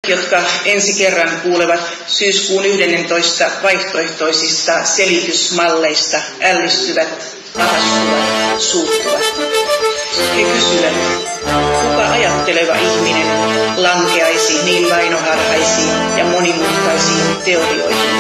jotka ensi kerran kuulevat syyskuun 11 vaihtoehtoisista selitysmalleista, ällistyvät, ahastuvat, suuttuvat. He kysyvät, kuka ajatteleva ihminen lankeaisi niin vainoharhaisiin ja monimutkaisiin teorioihin?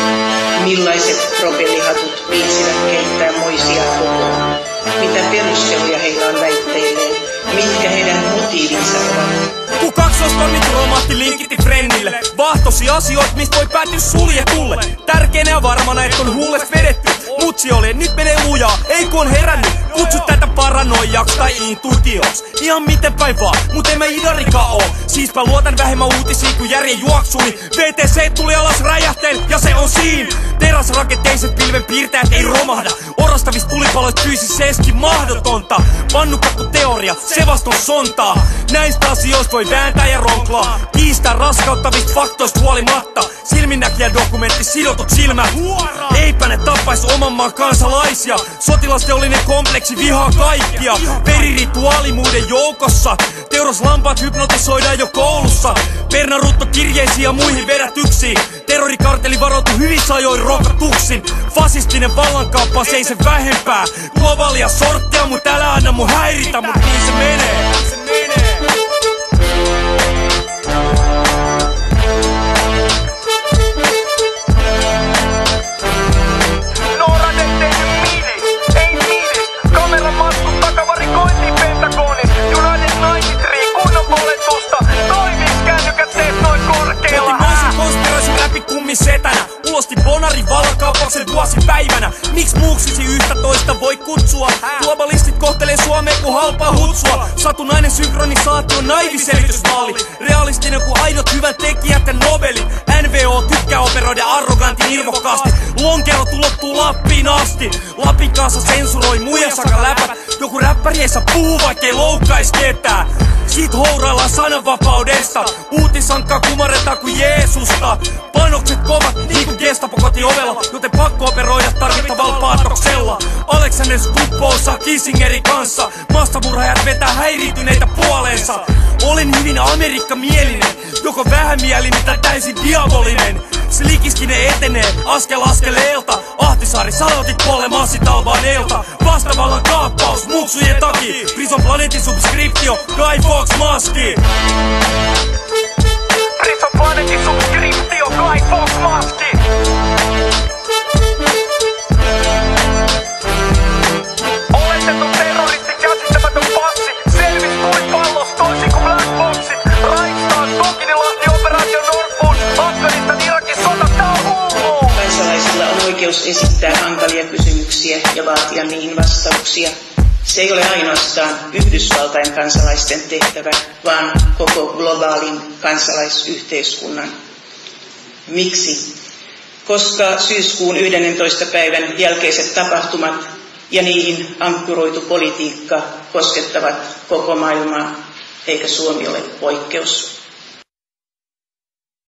Millaiset propellihatut viitsivät keittää moisia kokoon? Mitä perusteluja heillä on väitteilleen? Mitkä heidän motiivinsa ovat? Kun kaksoistornit romahti linkitti friendille, vahtosi asioit, mistä voi päätyä suljetulle. Tärkeänä ja varmana, et on huulet vedetty. Mutsi oli, nyt menee lujaa, ei kun on herännyt. Kutsu tätä paranoijaksi tai intuitioksi. Ihan miten päin vaan, mut en mä idarikaan oo. Siispä luotan vähemmän uutisia kuin järjen juoksuni. VTC tuli alas räjähteen ja se on siinä. Teräsrakenteiset pilven piirtäjät ei romahda. Orastavista tulipaloista fyysisesti mahdotonta. Pannukakku teoria, se vasta on sontaa. Näistä asioista voi vääntää ja ronklaa. Kiistää raskauttavista faktoista huolimatta. Silminnäkijä dokumentti sidotut silmät. Eipä ne tappais oman maan kansalaisia. Sotilasteollinen kompleksi vihaa kaikkia. Verirituaali muiden joukossa. Teuraslampaat hypnotisoidaan jo koulussa. Pernarutto kirjeisiin ja muihin vedätyksiin. Terrorikarteli varoitu hyvissä ajoin rokotuksin. Fasistinen vallankaappaus ei se vähempää. Globaalia sorttia, mut älä anna mun häiritä, mut niin se menee. Setänä. Ulosti Bonarin vallankaappauksen vuosipäivänä. Miks muuksisi 11 voi kutsua? Globalistit kohtelee Suomea kuin halpaa hutsua. Satunnainen synkronisaatio on naiviselitysmalli. Realistinen kuin aidot hyvän tekijät ja novelit. NVO tykkää operoida arrogantin irvokkaasti. Lonkero tulottuu Lappiin asti. Lapin kanssa sensuroi muiden sakaläpät. Joku räppäri ei saa puhua vaikkei loukkais ketään. Siitä houraillaan sananvapaudesta. Uutisankkaa kumarretaan kuin Jeesusta. Panokset kovat niinku Gestapo kotiovella, joten pakko operoida tarvittavalla paatoksella. Alexander Stubb osaa Kissingerin kanssa. Massamurhaajat vetää häirityneitä puoleensa. Olen hyvin amerikkamielinen, joko vähämielinen tai täysin diabolinen. Slikiskinen etenee askel askeleelta. Ahtisaari salotit polle massitalvaaneelta. Vastavallan kaappaus muksujen takia. Prison Planetin subskriptio, Guy Fawkes maski. Prison Planetin subskriptio, Guy Fawkes maski. Oletettu terroristi, käsittämätön passi. Selvis tulipallos toisin kuin Black Boxit. Raistaan, Tokinilahti, operaatio Nordpool. Afganistan, Irakin sota, tää on hullu. Kansalaisilla on oikeus esittää hankalia kysymyksiä ja vaatia niihin vastauksia. Se ei ole ainoastaan Yhdysvaltain kansalaisten tehtävä, vaan koko globaalin kansalaisyhteiskunnan. Miksi? Koska syyskuun 11. päivän jälkeiset tapahtumat ja niihin ankkuroitu politiikka koskettavat koko maailmaa, eikä Suomi ole poikkeus.